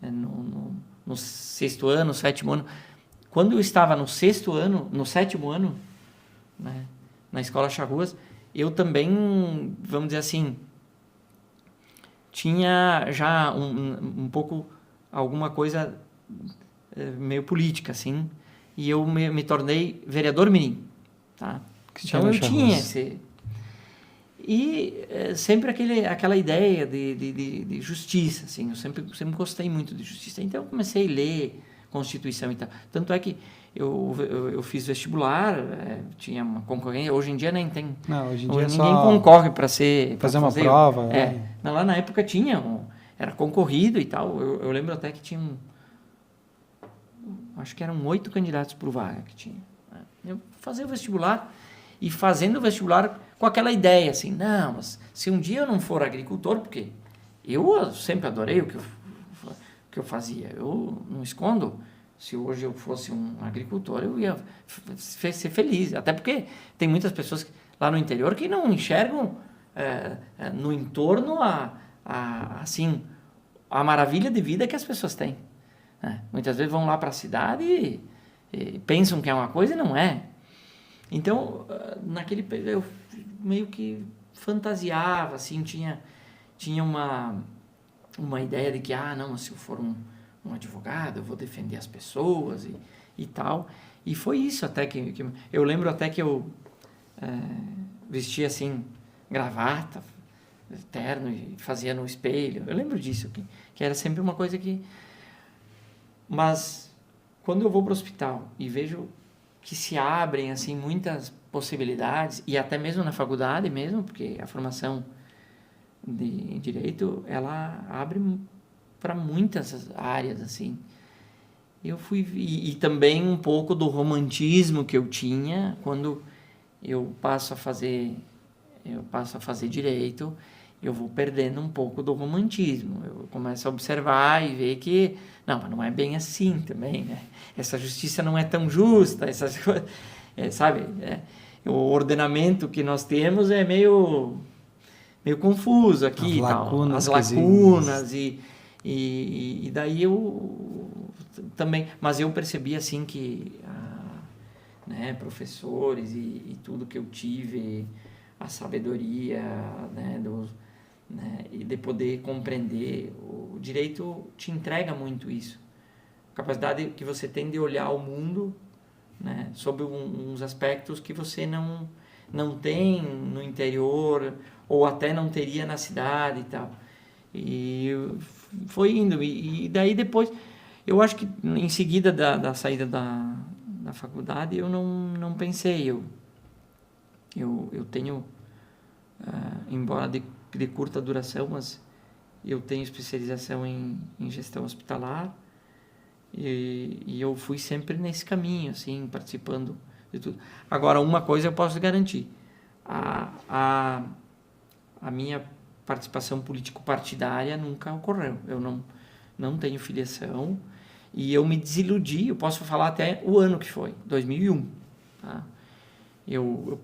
no sexto ano, sétimo ano, quando eu estava no sétimo ano, né, na Escola Charruas, eu também, vamos dizer assim, tinha já um pouco alguma coisa meio política, assim, e eu me tornei vereador mirim, tá? Então eu tinha esse... E sempre aquela ideia de justiça, assim, eu sempre gostei muito de justiça, então eu comecei a ler Constituição e tal. Tanto é que eu fiz vestibular, tinha uma concorrência, hoje em dia nem tem. Não, hoje em dia ninguém concorre para fazer uma prova. Lá na época tinha, era concorrido e tal. Eu lembro até que tinha acho que eram 8 candidatos por vaga que tinha. Eu fazia o vestibular e fazendo o vestibular com aquela ideia assim, não, mas se um dia eu não for agricultor, porque eu sempre adorei o que eu fazia, eu não escondo, se hoje eu fosse um agricultor, eu ia ser feliz, até porque tem muitas pessoas lá no interior que não enxergam no entorno assim, a maravilha de vida que as pessoas têm. Muitas vezes vão lá para a cidade e pensam que é uma coisa e não é. Então, naquele período, eu meio que fantasiava, assim, tinha uma ideia de que, não, se eu for um advogado, eu vou defender as pessoas e tal. E foi isso até que eu lembro até que eu vestia assim, gravata, terno e fazia no espelho. Eu lembro disso, que era sempre uma coisa que... Mas quando eu vou para o hospital e vejo que se abrem assim muitas possibilidades, e até mesmo na faculdade mesmo, porque a formação de direito, ela abre para muitas áreas, assim. Eu fui... E também um pouco do romantismo que eu tinha quando eu passo a fazer direito, eu vou perdendo um pouco do romantismo. Eu começo a observar e ver que mas não é bem assim também, né? Essa justiça não é tão justa, essas coisas, sabe? O ordenamento que nós temos é meio confuso aqui, as lacunas e daí eu também, mas eu percebi assim que né, professores e tudo que eu tive, a sabedoria, né, e de poder compreender, o direito te entrega muito isso, a capacidade que você tem de olhar o mundo, né, sob uns aspectos que você não tem no interior ou até não teria na cidade e tal. E foi indo, e daí depois eu acho que em seguida da saída da faculdade eu não pensei, eu tenho embora de curta duração, mas eu tenho especialização em gestão hospitalar e eu fui sempre nesse caminho, assim, participando de tudo. Agora, uma coisa eu posso garantir, a minha participação político-partidária nunca ocorreu. Eu não tenho filiação e eu me desiludi, eu posso falar até o ano que foi, 2001. Tá? Eu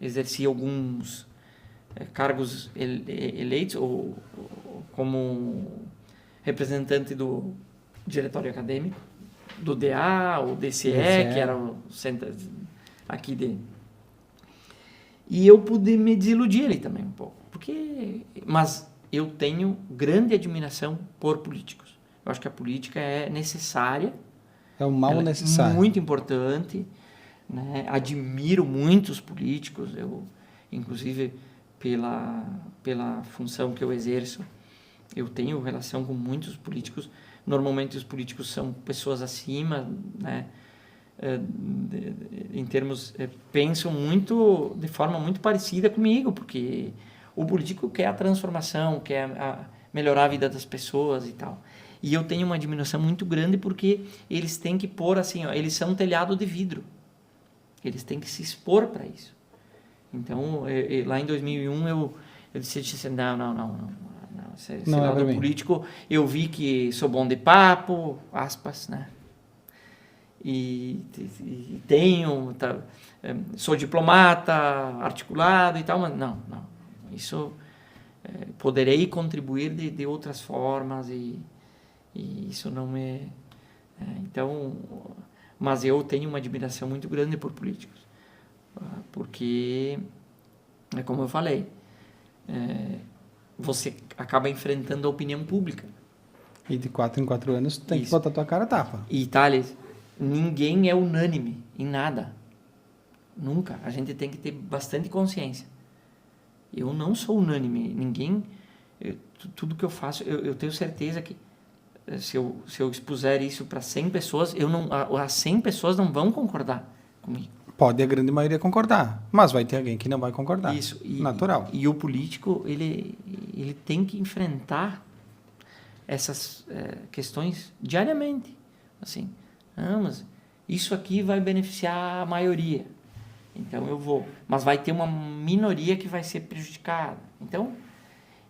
exerci alguns cargos eleitos ou como representante do diretório acadêmico, do DA, o DCE, que era o centro aqui de... E eu pude me desiludir ali também um pouco, mas eu tenho grande admiração por políticos. Eu acho que a política é necessária. É um mal necessário. Muito importante, né? Admiro muitos políticos, eu, inclusive pela função que eu exerço, eu tenho relação com muitos políticos. Normalmente os políticos são pessoas acima, né? Em termos, pensam muito de forma muito parecida comigo, porque o político quer a transformação, quer melhorar a vida das pessoas e tal. E eu tenho uma admiração muito grande porque eles têm que pôr assim, eles são um telhado de vidro. Eles têm que se expor para isso. Então, lá em 2001 eu disse assim, não. Esse lado político, eu vi que sou bom de papo, aspas, né? E tenho, sou diplomata, articulado e tal, mas não. Isso poderei contribuir de outras formas e isso não me... então, mas eu tenho uma admiração muito grande por políticos, porque, como eu falei, você acaba enfrentando a opinião pública. E de 4 em 4 anos tu tem que botar tua cara a tapa. E, Thales, ninguém é unânime em nada. Nunca. A gente tem que ter bastante consciência. Eu não sou unânime. Ninguém... tudo que eu faço, eu tenho certeza que se eu expuser isso para 100 pessoas, as 100 pessoas não vão concordar comigo. Pode a grande maioria concordar, mas vai ter alguém que não vai concordar. Isso. Natural. E o político, ele tem que enfrentar essas questões diariamente. Assim, mas isso aqui vai beneficiar a maioria. Então eu vou. Mas vai ter uma minoria que vai ser prejudicada. Então,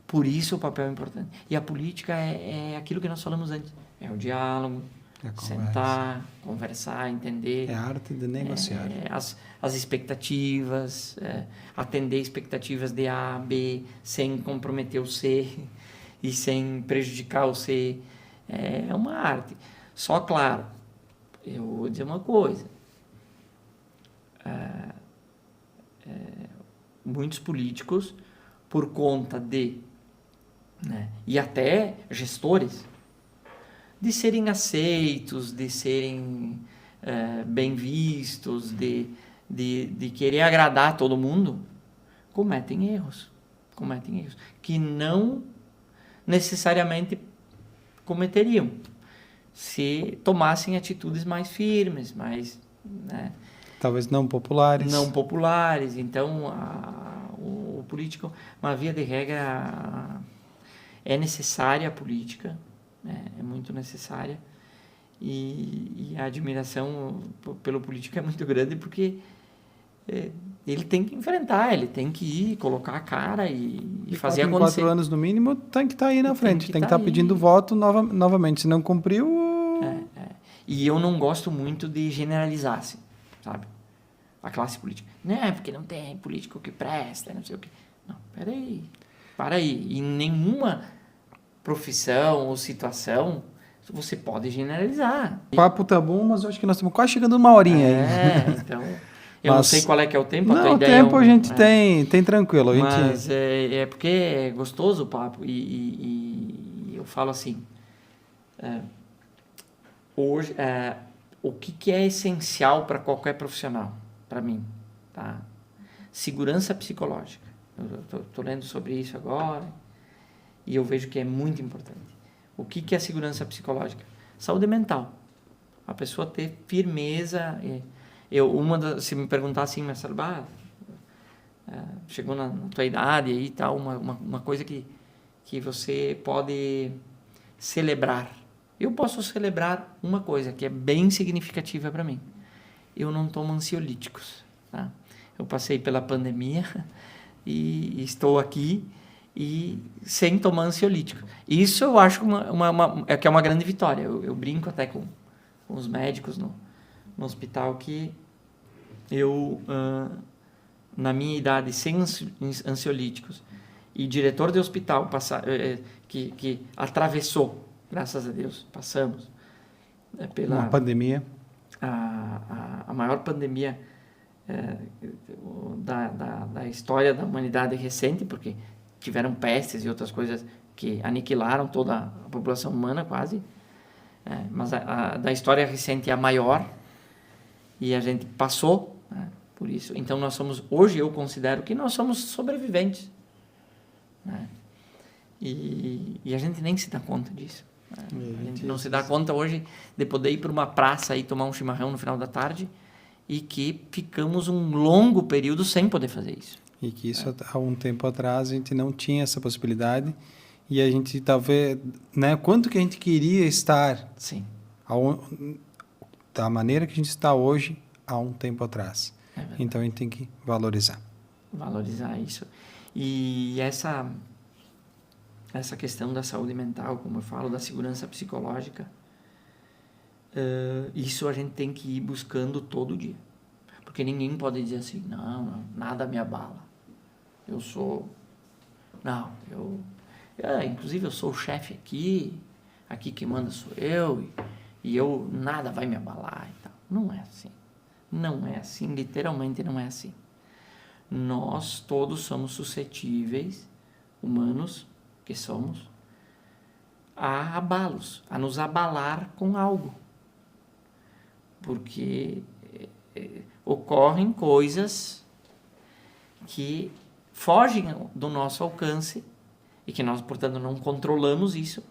por isso o papel é importante. E a política é aquilo que nós falamos antes. É o diálogo, sentar, conversar, entender. É a arte de negociar. As expectativas, atender expectativas de A, B, sem comprometer o C e sem prejudicar o C. É uma arte. Só, claro, eu vou dizer uma coisa. muitos políticos, por conta de, né, e até gestores, de serem aceitos, de serem bem vistos, de querer agradar todo mundo, cometem erros que não necessariamente cometeriam se tomassem atitudes mais firmes, mais, né, Talvez não populares. não populares. Então, o político, uma via de regra, é necessária a política, né? É muito necessária, e a admiração pelo político é muito grande, porque ele tem que enfrentar, ele tem que ir, colocar a cara e fazer acontecer. 4 anos no mínimo, tem que estar aí na frente, tem que estar tá pedindo aí. voto novamente. Se não cumpriu... E eu não gosto muito de generalizar, assim, sabe? A classe política. Não, porque não tem político que presta, não sei o quê. Não, para aí. Em nenhuma profissão ou situação você pode generalizar. O papo tá bom, mas eu acho que nós estamos quase chegando uma horinha aí. Então... Eu não sei qual é que é o tempo. Não, o tempo a gente tem tranquilo. Mas é porque é gostoso o papo. E eu falo assim, hoje, o que é essencial para qualquer profissional, para mim, tá? Segurança psicológica. Eu estou lendo sobre isso agora e eu vejo que é muito importante. O que é segurança psicológica? Saúde mental. A pessoa ter firmeza... se me perguntar assim, mas chegou na tua idade aí e tal, uma coisa que você pode celebrar. Eu posso celebrar uma coisa que é bem significativa para mim. Eu não tomo ansiolíticos, tá? Eu passei pela pandemia e estou aqui e sem tomar ansiolítico. Isso eu acho que é uma grande vitória. Eu brinco até com os médicos no hospital que eu, na minha idade, sem ansiolíticos, e diretor de hospital que atravessou, graças a Deus, passamos pela uma pandemia, a maior pandemia da história da humanidade recente, porque tiveram pestes e outras coisas que aniquilaram toda a população humana quase, mas da história recente é a maior, e a gente passou, né, por isso. Então hoje eu considero que nós somos sobreviventes, né? E a gente nem se dá conta disso, né? A gente não se dá conta hoje de poder ir para uma praça e tomar um chimarrão no final da tarde e que ficamos um longo período sem poder fazer isso. E que isso há um tempo atrás a gente não tinha essa possibilidade, e a gente talvez, né, quanto que a gente queria estar, sim, da maneira que a gente está hoje há um tempo atrás. Então a gente tem que valorizar isso. E essa questão da saúde mental, como eu falo, da segurança psicológica, isso a gente tem que ir buscando todo dia, porque ninguém pode dizer assim, não, nada me abala, inclusive eu sou o chefe aqui quem manda sou eu, e eu, nada vai me abalar e tal. Não é assim, literalmente não é assim. Nós todos somos suscetíveis, humanos que somos, a abalos, a nos abalar com algo. Porque ocorrem coisas que fogem do nosso alcance e que nós, portanto, não controlamos isso,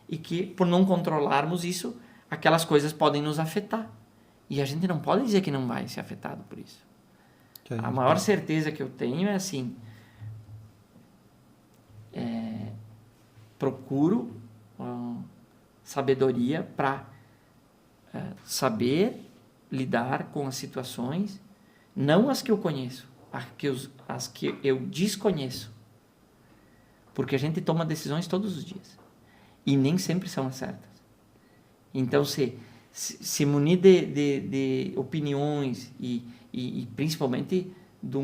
e que, por não controlarmos isso, aquelas coisas podem nos afetar. E a gente não pode dizer que não vai ser afetado por isso. A maior certeza que eu tenho é assim, procuro sabedoria para saber lidar com as situações, não as que eu conheço, as que eu desconheço. Porque a gente toma decisões todos os dias. E nem sempre são as certas. Então, se munir de opiniões e principalmente de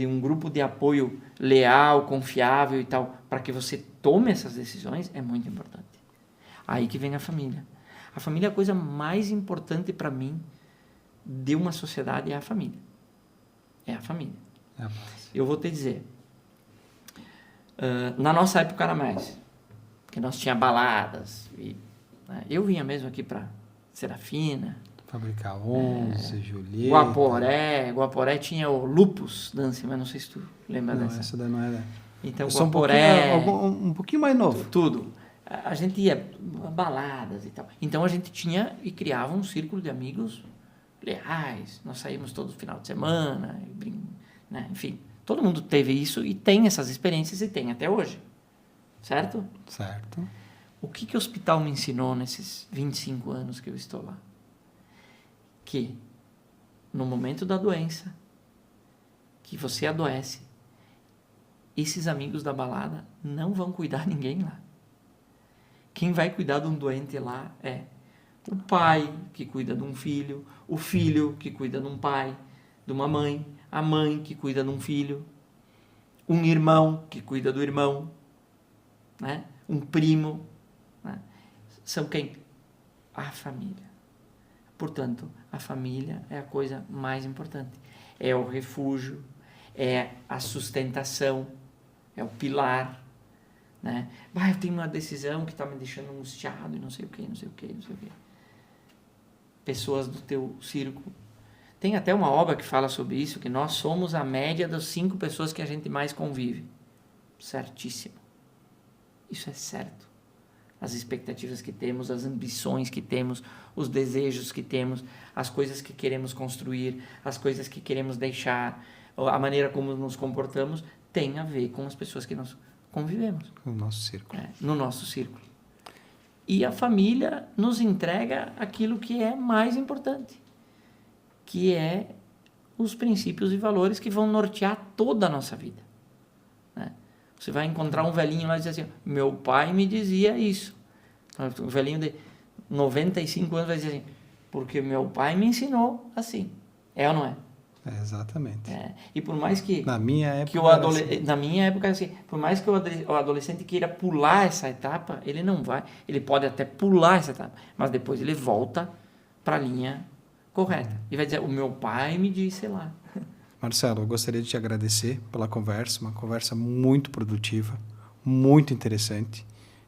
um grupo de apoio leal, confiável e tal, para que você tome essas decisões, é muito importante. Aí que vem a família. A família é a coisa mais importante para mim de uma sociedade, é a família. É a família. É a base. Eu vou te dizer, na nossa época era mais, que nós tinha baladas, e, né, eu vinha mesmo aqui para Serafina, Fabricar 11, Julieta. Guaporé tinha o Lupus Dance, mas não sei se tu lembra Não, dessa. essa daí não é. Então, Eu sou Guaporé, um pouquinho mais novo. tudo. A gente ia a baladas e tal. Então a gente tinha e criava um círculo de amigos leais. Nós saímos todo final de semana, né? Enfim, todo mundo teve isso e tem essas experiências e tem até hoje. Certo? Certo. O que o hospital me ensinou nesses 25 anos que eu estou lá? Que no momento da doença, que você adoece, esses amigos da balada não vão cuidar ninguém lá. Quem vai cuidar de um doente lá é o pai que cuida de um filho, o filho que cuida de um pai, de uma mãe, a mãe que cuida de um filho, um irmão que cuida do irmão, né? Um primo, né? São quem? A família. Portanto, a família é a coisa mais importante. É o refúgio, é a sustentação, é o pilar, né? Eu tenho uma decisão que está me deixando angustiado e não sei o que. Pessoas do teu círculo. Tem até uma obra que fala sobre isso, que nós somos a média das 5 pessoas que a gente mais convive. Certíssimo. Isso é certo. As expectativas que temos, as ambições que temos, os desejos que temos, as coisas que queremos construir, as coisas que queremos deixar, a maneira como nos comportamos, tem a ver com as pessoas que nós convivemos. No nosso círculo. No nosso círculo. E a família nos entrega aquilo que é mais importante, que é os princípios e valores que vão nortear toda a nossa vida. Né? Você vai encontrar um velhinho lá e diz assim, meu pai me dizia isso. Um velhinho de 95 anos vai dizer assim, porque meu pai me ensinou assim. É ou não é? É, exatamente. E por mais que... Na minha época... Na minha época, assim, por mais que o adolescente queira pular essa etapa, ele não vai. Ele pode até pular essa etapa, mas depois ele volta para a linha correta. E vai dizer, o meu pai me disse lá. Marcelo, eu gostaria de te agradecer pela conversa, uma conversa muito produtiva, muito interessante.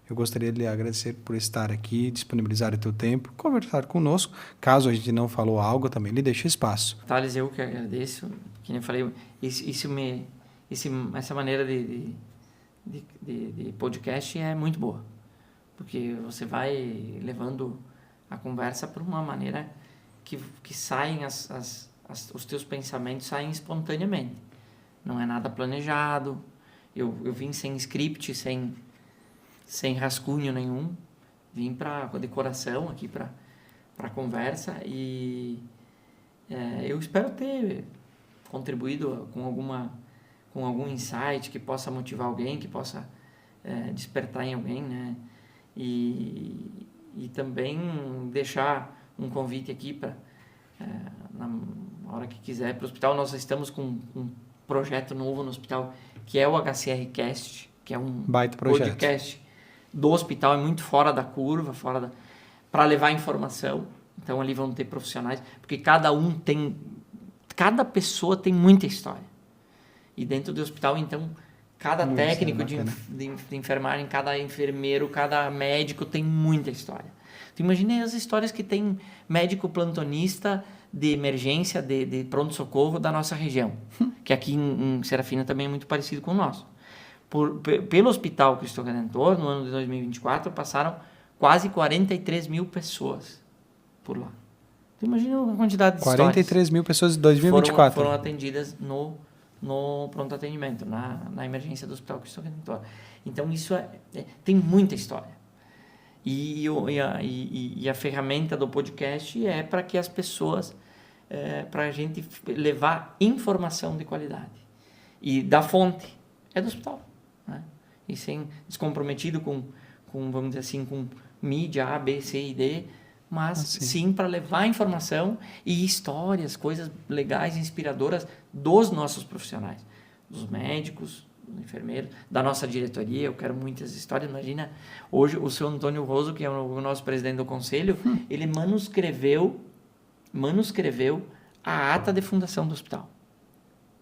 Eu gostaria de lhe agradecer por estar aqui, disponibilizar o teu tempo, conversar conosco. Caso a gente não falou algo, também lhe deixo espaço. Thales, eu que agradeço. Que nem eu falei, essa maneira de podcast é muito boa. Porque você vai levando a conversa por uma maneira que saem os teus pensamentos saem espontaneamente. Não é nada planejado. Eu vim sem script, sem rascunho nenhum. Vim com a decoração aqui para a conversa e eu espero ter contribuído com algum insight que possa motivar alguém, que possa despertar em alguém, né? E também deixar um convite aqui para na hora que quiser para o hospital. Nós estamos com um projeto novo no hospital que é o HCR Cast, que é um baita projeto. Podcast do hospital, é muito fora da curva, para levar informação. Então ali vão ter profissionais, porque cada pessoa tem muita história. E dentro do hospital, então, cada técnico de enfermagem, cada enfermeiro, cada médico tem muita história. Tu imagina as histórias que tem médico plantonista de emergência, de pronto-socorro da nossa região, que aqui em Serafina também é muito parecido com o nosso. Pelo Hospital Cristo Redentor, no ano de 2024, passaram quase 43 mil pessoas por lá. Tu imagina a quantidade de 43 mil pessoas em 2024. Foram atendidas no pronto atendimento, na emergência do Hospital Cristo Redentor. Então, isso tem muita história. E a ferramenta do podcast é para que as pessoas, para a gente levar informação de qualidade. E da fonte é do hospital. Né? E sem descomprometido com, vamos dizer assim, com mídia A, B, C e D, mas sim para levar informação e histórias, coisas legais, inspiradoras dos nossos profissionais, dos médicos, dos enfermeiros, da nossa diretoria. Eu quero muitas histórias. Imagina, hoje o seu Antônio Roso, que é o nosso presidente do conselho, ele manuscreveu a ata de fundação do hospital.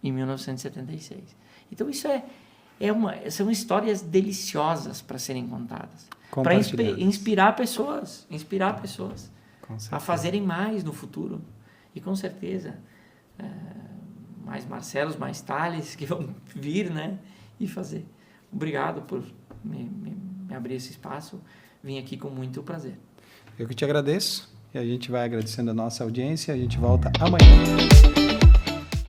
em 1976. Então isso são histórias deliciosas para serem contadas, para inspirar pessoas a fazerem mais no futuro. E com certeza, mais Marcelos, mais Thales que vão vir, né, e fazer. Obrigado por me abrir esse espaço. Vim aqui com muito prazer. Eu que te agradeço e a gente vai agradecendo a nossa audiência. A gente volta amanhã.